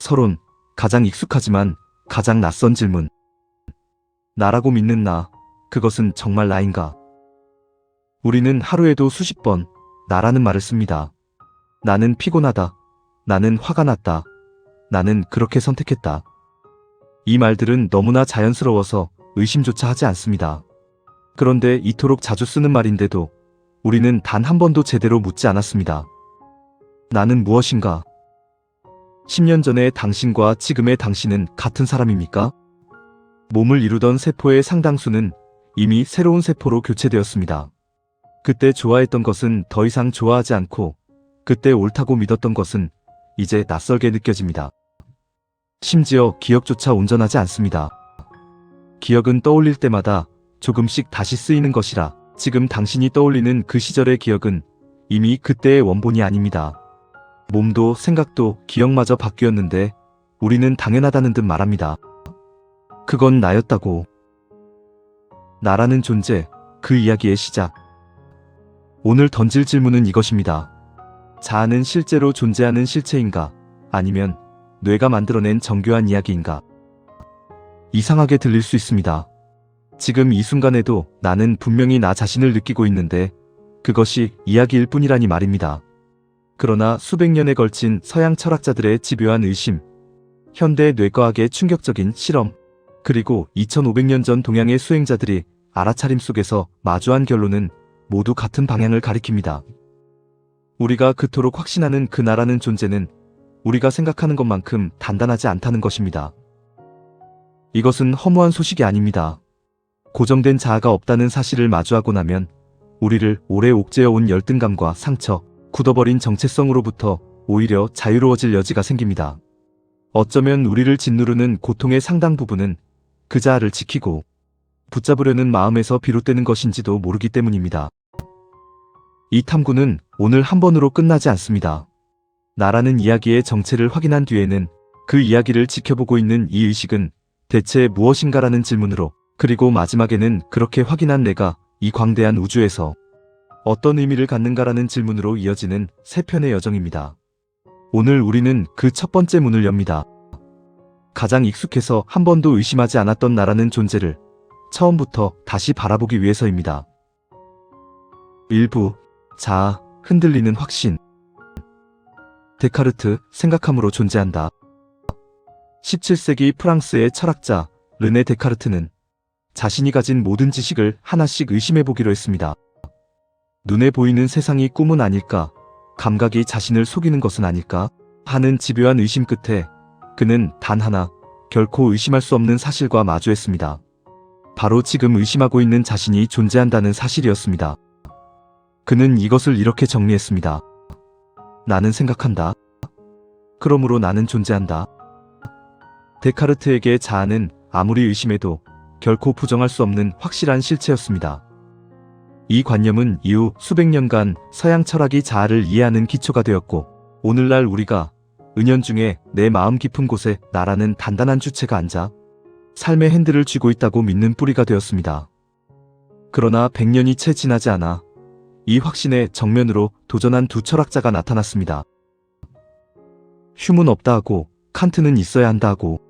서론, 가장 익숙하지만 가장 낯선 질문. 나라고 믿는 나, 그것은 정말 나인가? 우리는 하루에도 수십 번 나라는 말을 씁니다. 나는 피곤하다. 나는 화가 났다. 나는 그렇게 선택했다. 이 말들은 너무나 자연스러워서 의심조차 하지 않습니다. 그런데 이토록 자주 쓰는 말인데도 우리는 단 한 번도 제대로 묻지 않았습니다. 나는 무엇인가? 10년 전의 당신과 지금의 당신은 같은 사람입니까? 몸을 이루던 세포의 상당수는 이미 새로운 세포로 교체되었습니다. 그때 좋아했던 것은 더 이상 좋아하지 않고 그때 옳다고 믿었던 것은 이제 낯설게 느껴집니다. 심지어 기억조차 온전하지 않습니다. 기억은 떠올릴 때마다 조금씩 다시 쓰이는 것이라 지금 당신이 떠올리는 그 시절의 기억은 이미 그때의 원본이 아닙니다. 몸도 생각도 기억마저 바뀌었는데 우리는 당연하다는 듯 말합니다. 그건 나였다고. 나라는 존재, 그 이야기의 시작. 오늘 던질 질문은 이것입니다. 자아는 실제로 존재하는 실체인가? 아니면 뇌가 만들어낸 정교한 이야기인가? 이상하게 들릴 수 있습니다. 지금 이 순간에도 나는 분명히 나 자신을 느끼고 있는데 그것이 이야기일 뿐이라니 말입니다. 그러나 수백 년에 걸친 서양 철학자들의 집요한 의심, 현대 뇌과학의 충격적인 실험, 그리고 2500년 전 동양의 수행자들이 알아차림 속에서 마주한 결론은 모두 같은 방향을 가리킵니다. 우리가 그토록 확신하는 그 나라는 존재는 우리가 생각하는 것만큼 단단하지 않다는 것입니다. 이것은 허무한 소식이 아닙니다. 고정된 자아가 없다는 사실을 마주하고 나면 우리를 오래 옥죄어온 열등감과 상처, 굳어버린 정체성으로부터 오히려 자유로워질 여지가 생깁니다. 어쩌면 우리를 짓누르는 고통의 상당 부분은 그 자아를 지키고 붙잡으려는 마음에서 비롯되는 것인지도 모르기 때문입니다. 이 탐구는 오늘 한 번으로 끝나지 않습니다. 나라는 이야기의 정체를 확인한 뒤에는 그 이야기를 지켜보고 있는 이 의식은 대체 무엇인가라는 질문으로, 그리고 마지막에는 그렇게 확인한 내가 이 광대한 우주에서 어떤 의미를 갖는가라는 질문으로 이어지는 세 편의 여정입니다. 오늘 우리는 그 첫 번째 문을 엽니다. 가장 익숙해서 한 번도 의심하지 않았던 나라는 존재를 처음부터 다시 바라보기 위해서입니다. 일부, 자아, 흔들리는 확신. 데카르트, 생각함으로 존재한다. 17세기 프랑스의 철학자 르네 데카르트는 자신이 가진 모든 지식을 하나씩 의심해보기로 했습니다. 눈에 보이는 세상이 꿈은 아닐까? 감각이 자신을 속이는 것은 아닐까? 하는 집요한 의심 끝에 그는 단 하나, 결코 의심할 수 없는 사실과 마주했습니다. 바로 지금 의심하고 있는 자신이 존재한다는 사실이었습니다. 그는 이것을 이렇게 정리했습니다. 나는 생각한다. 그러므로 나는 존재한다. 데카르트에게 자아는 아무리 의심해도 결코 부정할 수 없는 확실한 실체였습니다. 이 관념은 이후 수백 년간 서양 철학이 자아를 이해하는 기초가 되었고, 오늘날 우리가 은연중에 내 마음 깊은 곳에 나라는 단단한 주체가 앉아 삶의 핸들을 쥐고 있다고 믿는 뿌리가 되었습니다. 그러나 100년이 채 지나지 않아 이 확신의 정면으로 도전한 두 철학자가 나타났습니다. 휴문 없다 하고 칸트는 있어야 한다 하고.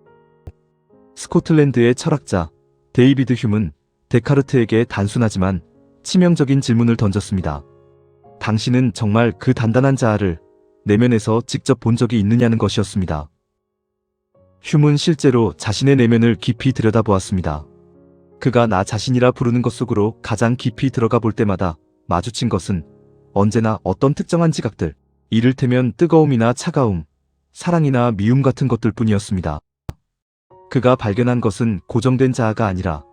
스코틀랜드의 철학자 데이비드 휴문, 데카르트에게 단순하지만 치명적인 질문을 던졌습니다. 당신은 정말 그 단단한 자아를 내면에서 직접 본 적이 있느냐는 것이었습니다. 휴문 실제로 자신의 내면을 깊이 들여다보았습니다. 그가 나 자신이라 부르는 것 속으로 가장 깊이 들어가 볼 때마다 마주친 것은 언제나 어떤 특정한 지각들, 이를테면 뜨거움이나 차가움, 사랑이나 미움 같은 것들 뿐이었습니다. 그가 발견한 것은 고정된 자아가 아니라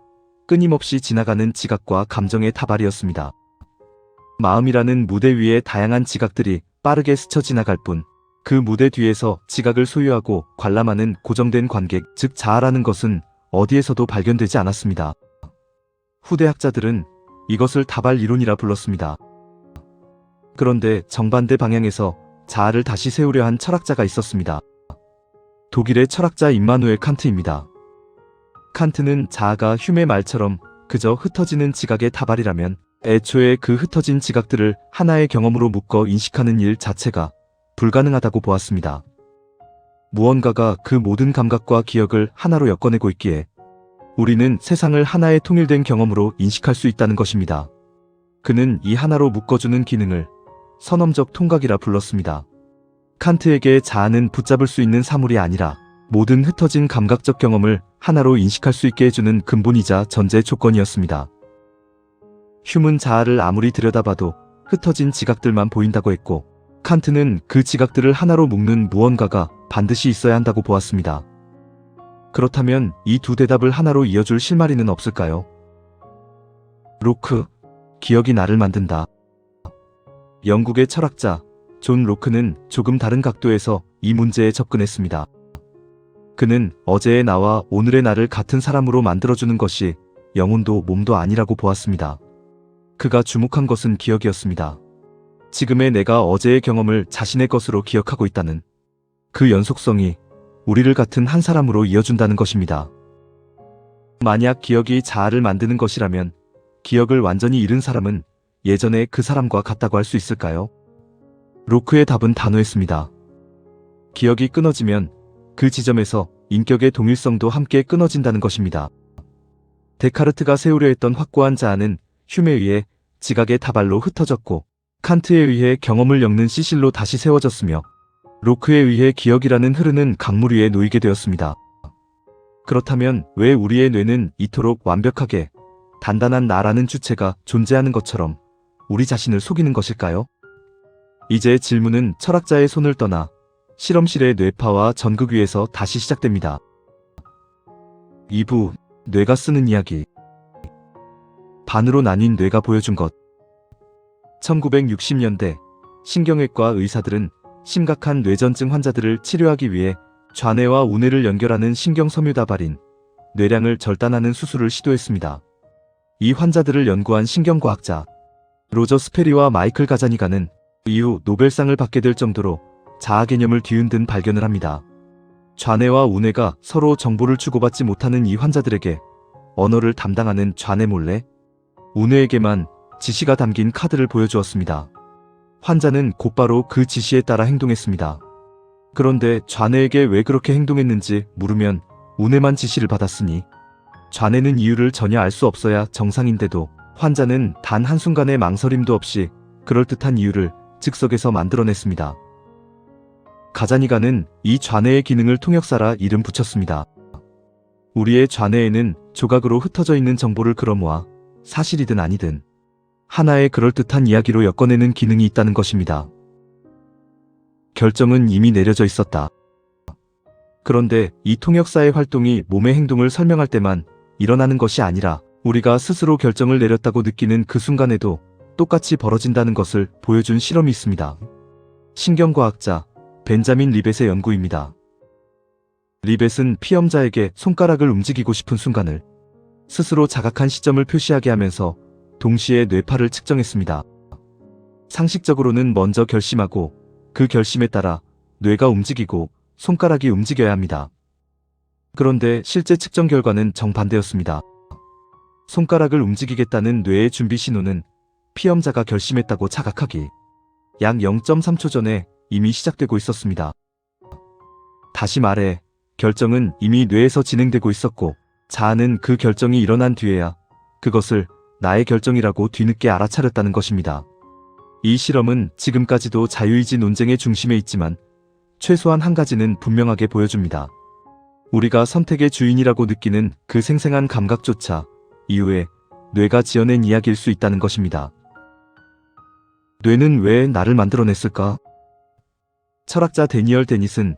끊임없이 지나가는 지각과 감정의 다발이었습니다. 마음이라는 무대 위에 다양한 지각들이 빠르게 스쳐 지나갈 뿐, 그 무대 뒤에서 지각을 소유하고 관람하는 고정된 관객, 즉 자아라는 것은 어디에서도 발견되지 않았습니다. 후대 학자들은 이것을 다발 이론이라 불렀습니다. 그런데 정반대 방향에서 자아를 다시 세우려 한 철학자가 있었습니다. 독일의 철학자 임마누엘 칸트입니다. 칸트는 자아가 휴메의 말처럼 그저 흩어지는 지각의 다발이라면 애초에 그 흩어진 지각들을 하나의 경험으로 묶어 인식하는 일 자체가 불가능하다고 보았습니다. 무언가가 그 모든 감각과 기억을 하나로 엮어내고 있기에 우리는 세상을 하나의 통일된 경험으로 인식할 수 있다는 것입니다. 그는 이 하나로 묶어주는 기능을 선엄적 통각이라 불렀습니다. 칸트에게 자아는 붙잡을 수 있는 사물이 아니라 모든 흩어진 감각적 경험을 하나로 인식할 수 있게 해주는 근본이자 전제 조건이었습니다. 휴문 자아를 아무리 들여다봐도 흩어진 지각들만 보인다고 했고, 칸트는 그 지각들을 하나로 묶는 무언가가 반드시 있어야 한다고 보았습니다. 그렇다면 이 두 대답을 하나로 이어줄 실마리는 없을까요? 로크, 기억이 나를 만든다. 영국의 철학자 존 로크는 조금 다른 각도에서 이 문제에 접근했습니다. 그는 어제의 나와 오늘의 나를 같은 사람으로 만들어주는 것이 영혼도 몸도 아니라고 보았습니다. 그가 주목한 것은 기억이었습니다. 지금의 내가 어제의 경험을 자신의 것으로 기억하고 있다는 그 연속성이 우리를 같은 한 사람으로 이어준다는 것입니다. 만약 기억이 자아를 만드는 것이라면 기억을 완전히 잃은 사람은 예전에 그 사람과 같다고 할 수 있을까요? 로크의 답은 단호했습니다. 기억이 끊어지면 그 지점에서 인격의 동일성도 함께 끊어진다는 것입니다. 데카르트가 세우려 했던 확고한 자아는 흉에 의해 지각의 다발로 흩어졌고, 칸트에 의해 경험을 엮는 시실로 다시 세워졌으며, 로크에 의해 기억이라는 흐르는 강물 위에 놓이게 되었습니다. 그렇다면 왜 우리의 뇌는 이토록 완벽하게 단단한 나라는 주체가 존재하는 것처럼 우리 자신을 속이는 것일까요? 이제 질문은 철학자의 손을 떠나 실험실의 뇌파와 전극 위에서 다시 시작됩니다. 2부, 뇌가 쓰는 이야기. 반으로 나뉜 뇌가 보여준 것. 1960년대 신경외과 의사들은 심각한 뇌전증 환자들을 치료하기 위해 좌뇌와 우뇌를 연결하는 신경섬유다발인 뇌량을 절단하는 수술을 시도했습니다. 이 환자들을 연구한 신경과학자 로저 스페리와 마이클 가자니가는 이후 노벨상을 받게 될 정도로 자아 개념을 뒤흔든 발견을 합니다. 좌뇌와 우뇌가 서로 정보를 주고받지 못하는 이 환자들에게 언어를 담당하는 좌뇌 몰래 우뇌에게만 지시가 담긴 카드를 보여주었습니다. 환자는 곧바로 그 지시에 따라 행동했습니다. 그런데 좌뇌에게 왜 그렇게 행동했는지 물으면 우뇌만 지시를 받았으니 좌뇌는 이유를 전혀 알 수 없어야 정상인데도 환자는 단 한순간의 망설임도 없이 그럴듯한 이유를 즉석에서 만들어냈습니다. 가자니가는 이 좌뇌의 기능을 통역사라 이름 붙였습니다. 우리의 좌뇌에는 조각으로 흩어져 있는 정보를 끌어모아 사실이든 아니든 하나의 그럴듯한 이야기로 엮어내는 기능이 있다는 것입니다. 결정은 이미 내려져 있었다. 그런데 이 통역사의 활동이 몸의 행동을 설명할 때만 일어나는 것이 아니라 우리가 스스로 결정을 내렸다고 느끼는 그 순간에도 똑같이 벌어진다는 것을 보여준 실험이 있습니다. 신경과학자 벤자민 리벳의 연구입니다. 리벳은 피험자에게 손가락을 움직이고 싶은 순간을 스스로 자각한 시점을 표시하게 하면서 동시에 뇌파를 측정했습니다. 상식적으로는 먼저 결심하고 그 결심에 따라 뇌가 움직이고 손가락이 움직여야 합니다. 그런데 실제 측정 결과는 정반대였습니다. 손가락을 움직이겠다는 뇌의 준비 신호는 피험자가 결심했다고 자각하기 약 0.3초 전에 이미 시작되고 있었습니다. 다시 말해 결정은 이미 뇌에서 진행되고 있었고 자아는 그 결정이 일어난 뒤에야 그것을 나의 결정이라고 뒤늦게 알아차렸다는 것입니다. 이 실험은 지금까지도 자유의지 논쟁의 중심에 있지만 최소한 한 가지는 분명하게 보여줍니다. 우리가 선택의 주인이라고 느끼는 그 생생한 감각조차 이후에 뇌가 지어낸 이야기일 수 있다는 것입니다. 뇌는 왜 나를 만들어냈을까? 철학자 데니얼 데닛은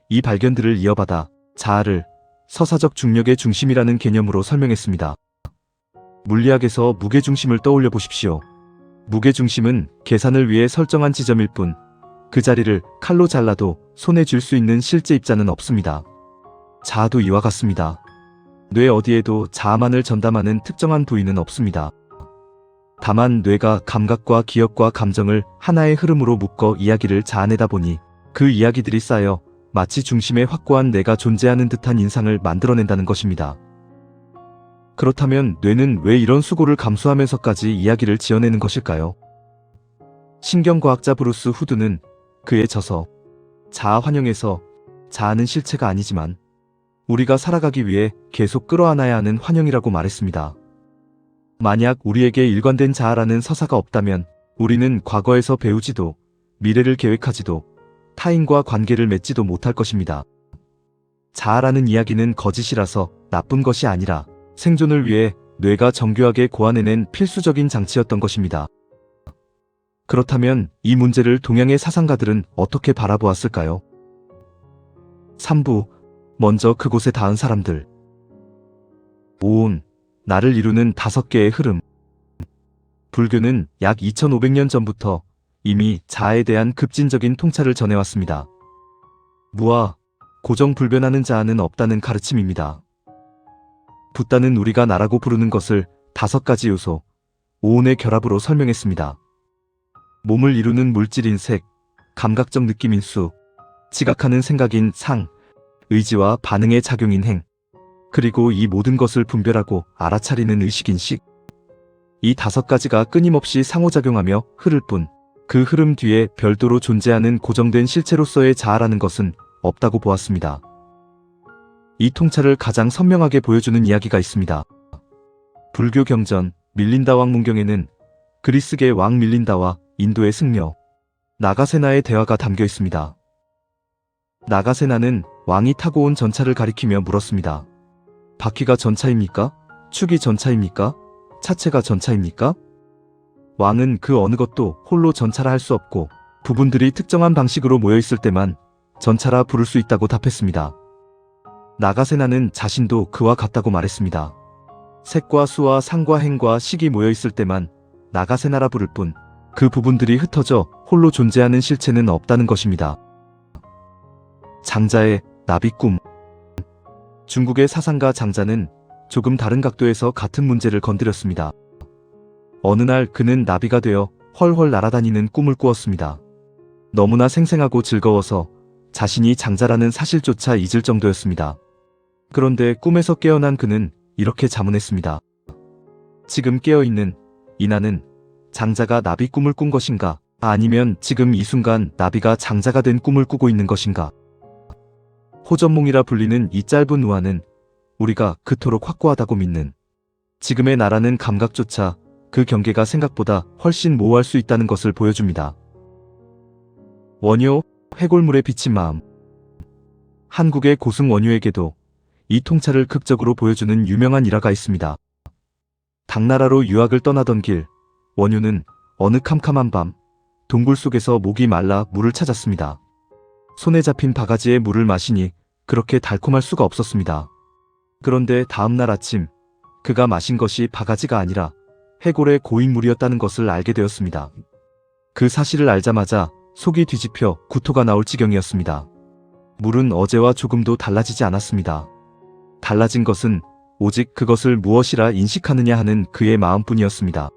이 발견들을 이어받아 자아를 서사적 중력의 중심이라는 개념으로 설명했습니다. 물리학에서 무게중심을 떠올려 보십시오. 무게중심은 계산을 위해 설정한 지점일 뿐 그 자리를 칼로 잘라도 손에 쥘 수 있는 실제 입자는 없습니다. 자아도 이와 같습니다. 뇌 어디에도 자아만을 전담하는 특정한 부위는 없습니다. 다만 뇌가 감각과 기억과 감정을 하나의 흐름으로 묶어 이야기를 자아내다 보니 그 이야기들이 쌓여 마치 중심에 확고한 내가 존재하는 듯한 인상을 만들어낸다는 것입니다. 그렇다면 뇌는 왜 이런 수고를 감수하면서까지 이야기를 지어내는 것일까요? 신경과학자 브루스 후드는 그의 저서 자아 환영에서 자아는 실체가 아니지만 우리가 살아가기 위해 계속 끌어안아야 하는 환영이라고 말했습니다. 만약 우리에게 일관된 자아라는 서사가 없다면 우리는 과거에서 배우지도 미래를 계획하지도 타인과 관계를 맺지도 못할 것입니다. 자아라는 이야기는 거짓이라서 나쁜 것이 아니라 생존을 위해 뇌가 정교하게 고안해낸 필수적인 장치였던 것입니다. 그렇다면 이 문제를 동양의 사상가들은 어떻게 바라보았을까요? 3부. 먼저 그곳에 닿은 사람들. 오온, 나를 이루는 5개의 흐름. 불교는 약 2500년 전부터 이미 자아에 대한 급진적인 통찰을 전해왔습니다. 무아, 고정불변하는 자아는 없다는 가르침입니다. 붓다는 우리가 나라고 부르는 것을 5가지 요소, 오온의 결합으로 설명했습니다. 몸을 이루는 물질인 색, 감각적 느낌인 수, 지각하는 생각인 상, 의지와 반응의 작용인 행, 그리고 이 모든 것을 분별하고 알아차리는 의식인 식. 이 5가지가 끊임없이 상호작용하며 흐를 뿐, 그 흐름 뒤에 별도로 존재하는 고정된 실체로서의 자아라는 것은 없다고 보았습니다. 이 통찰을 가장 선명하게 보여주는 이야기가 있습니다. 불교 경전 밀린다 왕 문경에는 그리스계 왕 밀린다와 인도의 승려 나가세나의 대화가 담겨 있습니다. 나가세나는 왕이 타고 온 전차를 가리키며 물었습니다. 바퀴가 전차입니까? 축이 전차입니까? 차체가 전차입니까? 왕은 그 어느 것도 홀로 전차라 할 수 없고 부분들이 특정한 방식으로 모여 있을 때만 전차라 부를 수 있다고 답했습니다. 나가세나는 자신도 그와 같다고 말했습니다. 색과 수와 상과 행과 식이 모여 있을 때만 나가세나라 부를 뿐, 그 부분들이 흩어져 홀로 존재하는 실체는 없다는 것입니다. 장자의 나비 꿈. 중국의 사상가 장자는 조금 다른 각도에서 같은 문제를 건드렸습니다. 어느 날 그는 나비가 되어 헐헐 날아다니는 꿈을 꾸었습니다. 너무나 생생하고 즐거워서 자신이 장자라는 사실조차 잊을 정도였습니다. 그런데 꿈에서 깨어난 그는 이렇게 자문했습니다. 지금 깨어있는 이 나는 장자가 나비 꿈을 꾼 것인가, 아니면 지금 이 순간 나비가 장자가 된 꿈을 꾸고 있는 것인가. 호전몽이라 불리는 이 짧은 우화는 우리가 그토록 확고하다고 믿는 지금의 나라는 감각조차 그 경계가 생각보다 훨씬 모호할 수 있다는 것을 보여줍니다. 원효, 해골물에 비친 마음. 한국의 고승 원효에게도 이 통찰을 극적으로 보여주는 유명한 일화가 있습니다. 당나라로 유학을 떠나던 길, 원효는 어느 캄캄한 밤 동굴 속에서 목이 말라 물을 찾았습니다. 손에 잡힌 바가지에 물을 마시니 그렇게 달콤할 수가 없었습니다. 그런데 다음날 아침 그가 마신 것이 바가지가 아니라 해골의 고인물이었다는 것을 알게 되었습니다. 그 사실을 알자마자 속이 뒤집혀 구토가 나올 지경이었습니다. 물은 어제와 조금도 달라지지 않았습니다. 달라진 것은 오직 그것을 무엇이라 인식하느냐 하는 그의 마음뿐이었습니다.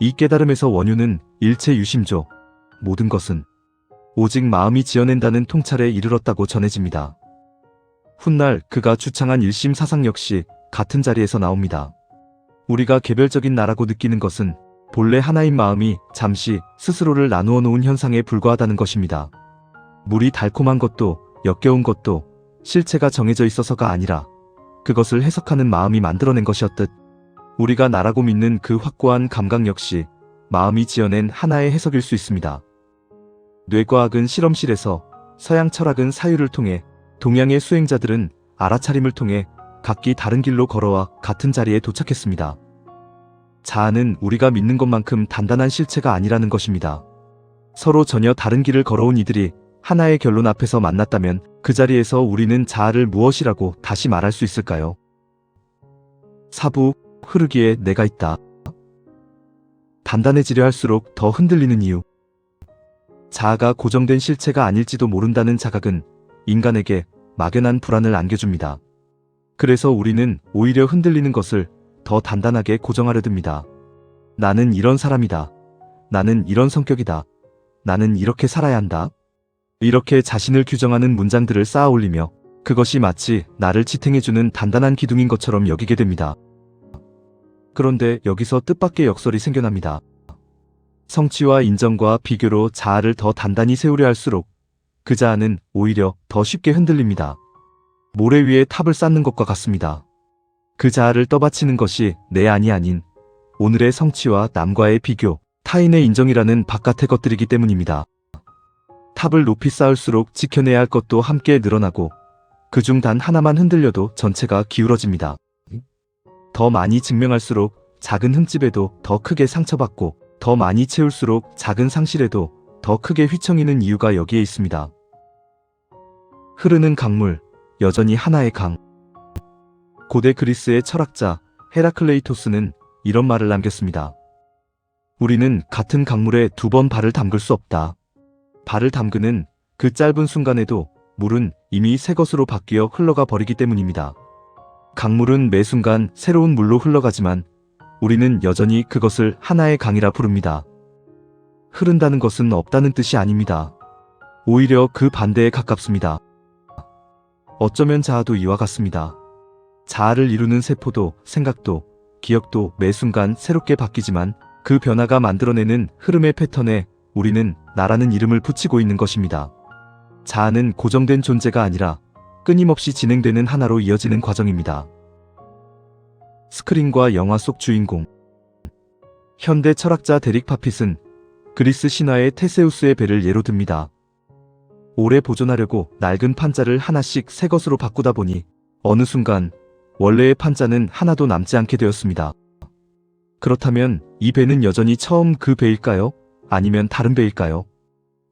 이 깨달음에서 원효는 일체 유심조, 모든 것은 오직 마음이 지어낸다는 통찰에 이르렀다고 전해집니다. 훗날 그가 주창한 일심 사상 역시 같은 자리에서 나옵니다. 우리가 개별적인 나라고 느끼는 것은 본래 하나인 마음이 잠시 스스로를 나누어 놓은 현상에 불과하다는 것입니다. 물이 달콤한 것도 역겨운 것도 실체가 정해져 있어서가 아니라 그것을 해석하는 마음이 만들어낸 것이었듯, 우리가 나라고 믿는 그 확고한 감각 역시 마음이 지어낸 하나의 해석일 수 있습니다. 뇌과학은 실험실에서, 서양 철학은 사유를 통해, 동양의 수행자들은 알아차림을 통해 각기 다른 길로 걸어와 같은 자리에 도착했습니다. 자아는 우리가 믿는 것만큼 단단한 실체가 아니라는 것입니다. 서로 전혀 다른 길을 걸어온 이들이 하나의 결론 앞에서 만났다면 그 자리에서 우리는 자아를 무엇이라고 다시 말할 수 있을까요? 사부, 흐르기에 내가 있다. 단단해지려 할수록 더 흔들리는 이유. 자아가 고정된 실체가 아닐지도 모른다는 자각은 인간에게 막연한 불안을 안겨줍니다. 그래서 우리는 오히려 흔들리는 것을 더 단단하게 고정하려 듭니다. 나는 이런 사람이다. 나는 이런 성격이다. 나는 이렇게 살아야 한다. 이렇게 자신을 규정하는 문장들을 쌓아 올리며 그것이 마치 나를 지탱해주는 단단한 기둥인 것처럼 여기게 됩니다. 그런데 여기서 뜻밖의 역설이 생겨납니다. 성취와 인정과 비교로 자아를 더 단단히 세우려 할수록 그 자아는 오히려 더 쉽게 흔들립니다. 모래 위에 탑을 쌓는 것과 같습니다. 그 자아를 떠받치는 것이 내 안이 아닌 오늘의 성취와 남과의 비교, 타인의 인정이라는 바깥의 것들이기 때문입니다. 탑을 높이 쌓을수록 지켜내야 할 것도 함께 늘어나고 그중 단 하나만 흔들려도 전체가 기울어집니다. 더 많이 증명할수록 작은 흠집에도 더 크게 상처받고 더 많이 채울수록 작은 상실에도 더 크게 휘청이는 이유가 여기에 있습니다. 흐르는 강물, 여전히 하나의 강. 고대 그리스의 철학자 헤라클레이토스는 이런 말을 남겼습니다. 우리는 같은 강물에 두 번 발을 담글 수 없다. 발을 담그는 그 짧은 순간에도 물은 이미 새 것으로 바뀌어 흘러가 버리기 때문입니다. 강물은 매 순간 새로운 물로 흘러가지만 우리는 여전히 그것을 하나의 강이라 부릅니다. 흐른다는 것은 없다는 뜻이 아닙니다. 오히려 그 반대에 가깝습니다. 어쩌면 자아도 이와 같습니다. 자아를 이루는 세포도 생각도 기억도 매 순간 새롭게 바뀌지만 그 변화가 만들어내는 흐름의 패턴에 우리는 나라는 이름을 붙이고 있는 것입니다. 자아는 고정된 존재가 아니라 끊임없이 진행되는 하나로 이어지는 과정입니다. 스크린과 영화 속 주인공. 현대 철학자 데릭 파핏은 그리스 신화의 테세우스의 배를 예로 듭니다. 오래 보존하려고 낡은 판자를 하나씩 새 것으로 바꾸다 보니 어느 순간 원래의 판자는 하나도 남지 않게 되었습니다. 그렇다면 이 배는 여전히 처음 그 배일까요? 아니면 다른 배일까요?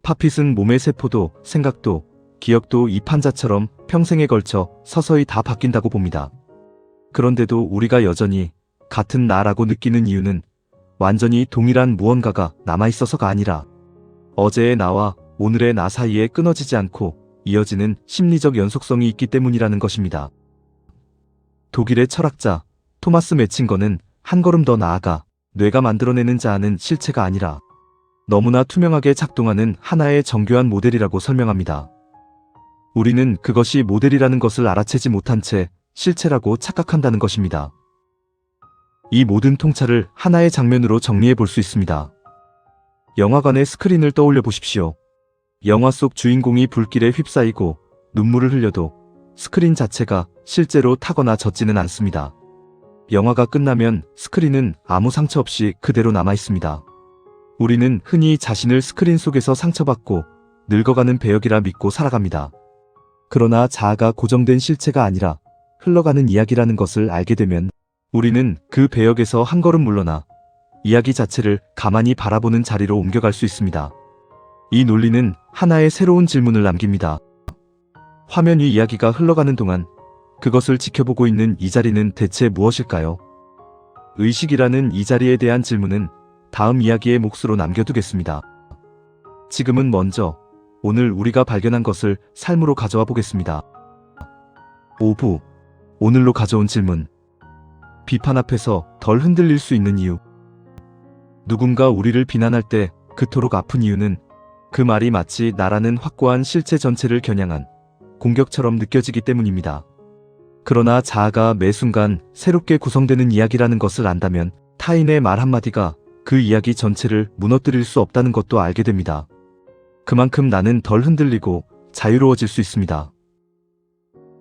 파핏은 몸의 세포도 생각도 기억도 이 판자처럼 평생에 걸쳐 서서히 다 바뀐다고 봅니다. 그런데도 우리가 여전히 같은 나라고 느끼는 이유는 완전히 동일한 무언가가 남아있어서가 아니라 어제의 나와 오늘의 나 사이에 끊어지지 않고 이어지는 심리적 연속성이 있기 때문이라는 것입니다. 독일의 철학자 토마스 매칭거는 한 걸음 더 나아가 뇌가 만들어내는 자아는 실체가 아니라 너무나 투명하게 작동하는 하나의 정교한 모델이라고 설명합니다. 우리는 그것이 모델이라는 것을 알아채지 못한 채 실체라고 착각한다는 것입니다. 이 모든 통찰을 하나의 장면으로 정리해 볼 수 있습니다. 영화관의 스크린을 떠올려 보십시오. 영화 속 주인공이 불길에 휩싸이고 눈물을 흘려도 스크린 자체가 실제로 타거나 젖지는 않습니다. 영화가 끝나면 스크린은 아무 상처 없이 그대로 남아 있습니다. 우리는 흔히 자신을 스크린 속에서 상처받고 늙어가는 배역이라 믿고 살아갑니다. 그러나 자아가 고정된 실체가 아니라 흘러가는 이야기라는 것을 알게 되면 우리는 그 배역에서 한 걸음 물러나 이야기 자체를 가만히 바라보는 자리로 옮겨갈 수 있습니다. 이 논리는 하나의 새로운 질문을 남깁니다. 화면 위 이야기가 흘러가는 동안 그것을 지켜보고 있는 이 자리는 대체 무엇일까요? 의식이라는 이 자리에 대한 질문은 다음 이야기의 몫으로 남겨두겠습니다. 지금은 먼저 오늘 우리가 발견한 것을 삶으로 가져와 보겠습니다. 5부. 오늘로 가져온 질문. 비판 앞에서 덜 흔들릴 수 있는 이유. 누군가 우리를 비난할 때 그토록 아픈 이유는 그 말이 마치 나라는 확고한 실체 전체를 겨냥한 공격처럼 느껴지기 때문입니다. 그러나 자아가 매 순간 새롭게 구성되는 이야기라는 것을 안다면 타인의 말 한마디가 그 이야기 전체를 무너뜨릴 수 없다는 것도 알게 됩니다. 그만큼 나는 덜 흔들리고 자유로워질 수 있습니다.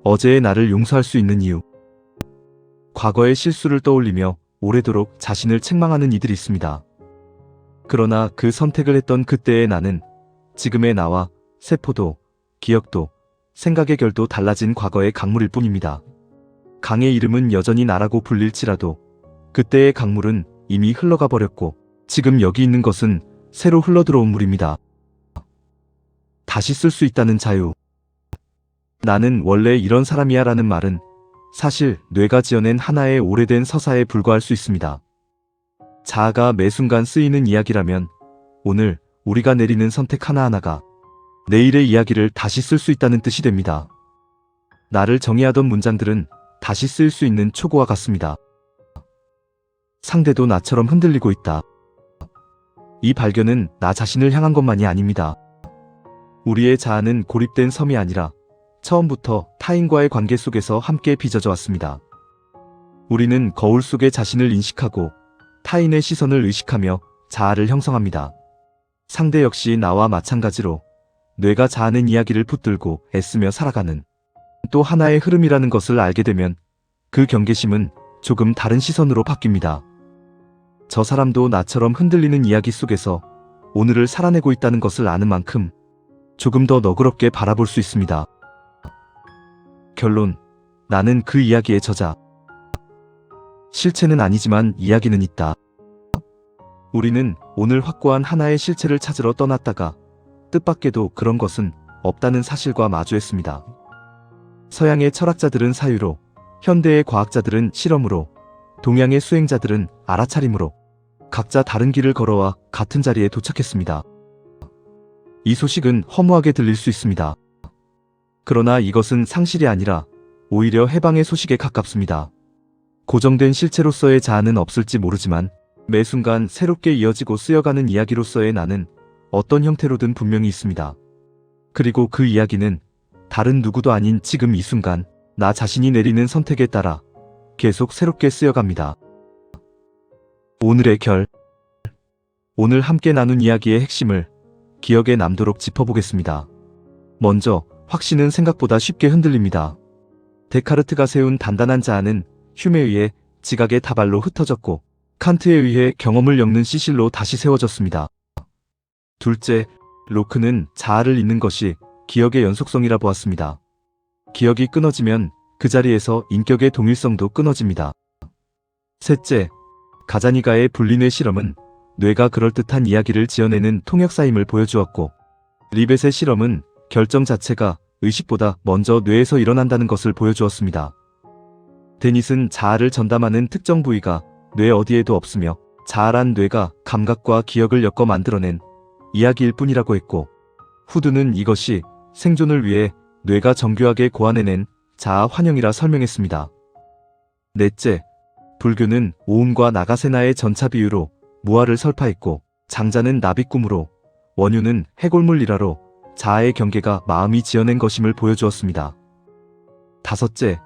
어제의 나를 용서할 수 있는 이유. 과거의 실수를 떠올리며 오래도록 자신을 책망하는 이들이 있습니다. 그러나 그 선택을 했던 그때의 나는 지금의 나와 세포도, 기억도, 생각의 결도 달라진 과거의 강물일 뿐입니다. 강의 이름은 여전히 나라고 불릴지라도 그때의 강물은 이미 흘러가 버렸고 지금 여기 있는 것은 새로 흘러들어온 물입니다. 다시 쓸 수 있다는 자유. 나는 원래 이런 사람이야 라는 말은 사실 뇌가 지어낸 하나의 오래된 서사에 불과할 수 있습니다. 자아가 매 순간 쓰이는 이야기라면 오늘 우리가 내리는 선택 하나하나가 내일의 이야기를 다시 쓸 수 있다는 뜻이 됩니다. 나를 정의하던 문장들은 다시 쓰일 수 있는 초고와 같습니다. 상대도 나처럼 흔들리고 있다. 이 발견은 나 자신을 향한 것만이 아닙니다. 우리의 자아는 고립된 섬이 아니라 처음부터 타인과의 관계 속에서 함께 빚어져 왔습니다. 우리는 거울 속에 자신을 인식하고 타인의 시선을 의식하며 자아를 형성합니다. 상대 역시 나와 마찬가지로 뇌가 자아낸 이야기를 붙들고 애쓰며 살아가는 또 하나의 흐름이라는 것을 알게 되면 그 경계심은 조금 다른 시선으로 바뀝니다. 저 사람도 나처럼 흔들리는 이야기 속에서 오늘을 살아내고 있다는 것을 아는 만큼 조금 더 너그럽게 바라볼 수 있습니다. 결론, 나는 그 이야기의 저자. 실체는 아니지만 이야기는 있다. 우리는 오늘 확고한 하나의 실체를 찾으러 떠났다가 뜻밖에도 그런 것은 없다는 사실과 마주했습니다. 서양의 철학자들은 사유로, 현대의 과학자들은 실험으로, 동양의 수행자들은 알아차림으로 각자 다른 길을 걸어와 같은 자리에 도착했습니다. 이 소식은 허무하게 들릴 수 있습니다. 그러나 이것은 상실이 아니라 오히려 해방의 소식에 가깝습니다. 고정된 실체로서의 자아는 없을지 모르지만 매 순간 새롭게 이어지고 쓰여가는 이야기로서의 나는 어떤 형태로든 분명히 있습니다. 그리고 그 이야기는 다른 누구도 아닌 지금 이 순간 나 자신이 내리는 선택에 따라 계속 새롭게 쓰여갑니다. 오늘의 결. 오늘 함께 나눈 이야기의 핵심을 기억에 남도록 짚어보겠습니다. 먼저 확신은 생각보다 쉽게 흔들립니다. 데카르트가 세운 단단한 자아는 휴메에 의해 지각의 다발로 흩어졌고 칸트에 의해 경험을 엮는 시실로 다시 세워졌습니다. 둘째, 로크는 자아를 잇는 것이 기억의 연속성이라 보았습니다. 기억이 끊어지면 그 자리에서 인격의 동일성도 끊어집니다. 셋째, 가자니가의 분리뇌 실험은 뇌가 그럴듯한 이야기를 지어내는 통역사임을 보여주었고 리벳의 실험은 결정 자체가 의식보다 먼저 뇌에서 일어난다는 것을 보여주었습니다. 데닛은 자아를 전담하는 특정 부위가 뇌 어디에도 없으며 자아란 뇌가 감각과 기억을 엮어 만들어낸 이야기일 뿐이라고 했고 후드는 이것이 생존을 위해 뇌가 정교하게 고안해낸 자아 환영이라 설명했습니다. 넷째, 불교는 오음과 나가세나의 전차 비유로 무아를 설파했고 장자는 나비꿈으로 원유는 해골물 일화로 자아의 경계가 마음이 지어낸 것임을 보여주었습니다. 다섯째,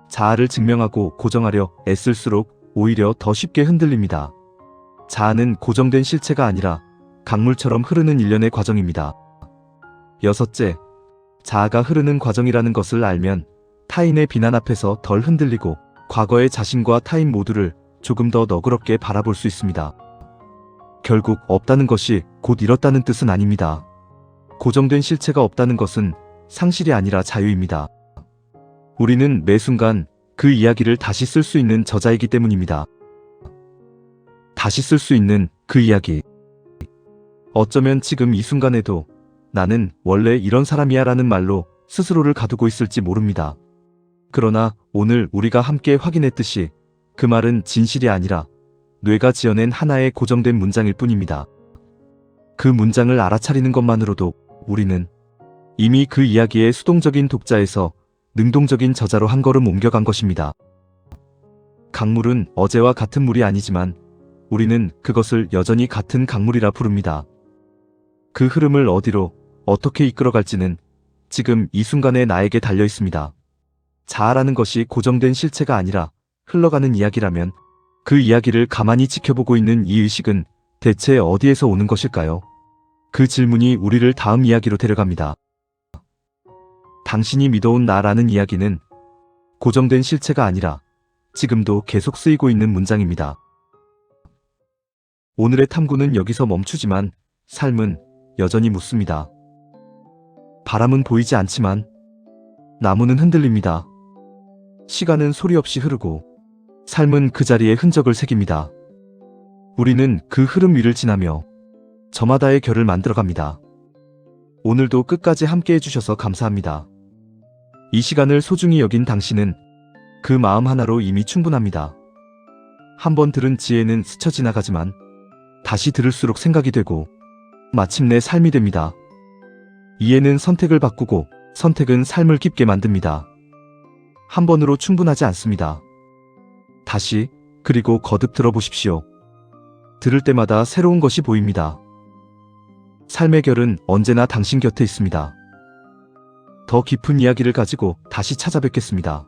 자아를 증명하고 고정하려 애쓸수록 오히려 더 쉽게 흔들립니다. 자아는 고정된 실체가 아니라 강물처럼 흐르는 일련의 과정입니다. 여섯째, 자아가 흐르는 과정이라는 것을 알면 타인의 비난 앞에서 덜 흔들리고 과거의 자신과 타인 모두를 조금 더 너그럽게 바라볼 수 있습니다. 결국 없다는 것이 곧 잃었다는 뜻은 아닙니다. 고정된 실체가 없다는 것은 상실이 아니라 자유입니다. 우리는 매 순간 그 이야기를 다시 쓸 수 있는 저자이기 때문입니다. 다시 쓸 수 있는 그 이야기. 어쩌면 지금 이 순간에도 나는 원래 이런 사람이야 라는 말로 스스로를 가두고 있을지 모릅니다. 그러나 오늘 우리가 함께 확인했듯이 그 말은 진실이 아니라 뇌가 지어낸 하나의 고정된 문장일 뿐입니다. 그 문장을 알아차리는 것만으로도 우리는 이미 그 이야기의 수동적인 독자에서 능동적인 저자로 한 걸음 옮겨간 것입니다. 강물은 어제와 같은 물이 아니지만 우리는 그것을 여전히 같은 강물이라 부릅니다. 그 흐름을 어디로 어떻게 이끌어갈지는 지금 이 순간에 나에게 달려 있습니다. 자아라는 것이 고정된 실체가 아니라 흘러가는 이야기라면 그 이야기를 가만히 지켜보고 있는 이 의식은 대체 어디에서 오는 것일까요? 그 질문이 우리를 다음 이야기로 데려갑니다. 당신이 믿어온 나라는 이야기는 고정된 실체가 아니라 지금도 계속 쓰이고 있는 문장입니다. 오늘의 탐구는 여기서 멈추지만 삶은 여전히 묻습니다. 바람은 보이지 않지만 나무는 흔들립니다. 시간은 소리 없이 흐르고 삶은 그 자리에 흔적을 새깁니다. 우리는 그 흐름 위를 지나며 저마다의 결을 만들어갑니다. 오늘도 끝까지 함께 해주셔서 감사합니다. 이 시간을 소중히 여긴 당신은 그 마음 하나로 이미 충분합니다. 한번 들은 지혜는 스쳐 지나가지만 다시 들을수록 생각이 되고 마침내 삶이 됩니다. 이해는 선택을 바꾸고 선택은 삶을 깊게 만듭니다. 한 번으로 충분하지 않습니다. 다시 그리고 거듭 들어보십시오. 들을 때마다 새로운 것이 보입니다. 삶의 결은 언제나 당신 곁에 있습니다. 더 깊은 이야기를 가지고 다시 찾아뵙겠습니다.